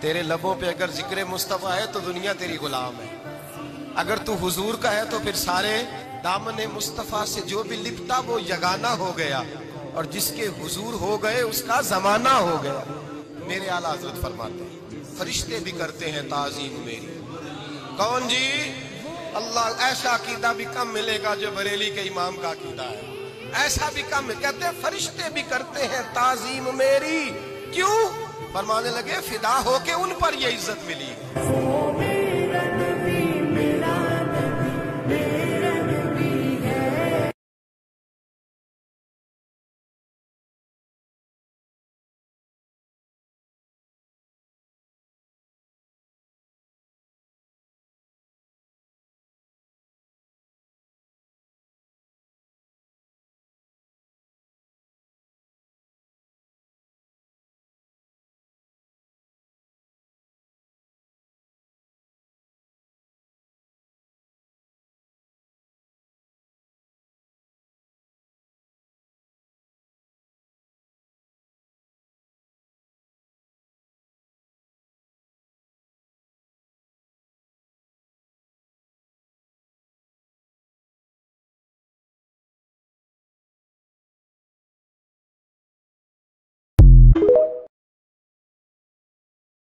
तेरे लबों पे अगर जिक्र मुस्तफ़ा है तो दुनिया तेरी गुलाम है। अगर तू हुजूर का है तो फिर सारे दामन मुस्तफ़ा से जो भी लिपटा वो यगाना हो गया, और जिसके हुजूर हो गए उसका जमाना हो गया। मेरे आला हजरत फरमाते हैं फरिश्ते भी करते हैं ताजीम मेरी। कौन जी? अल्लाह। ऐसा अकीदा भी कम मिलेगा जो बरेली के इमाम का अकीदा है, ऐसा भी कम। कहते हैं फरिश्ते भी करते हैं ताजीम मेरी। क्यों? फरमाने लगे फिदा होके उन पर ये इज्जत मिली।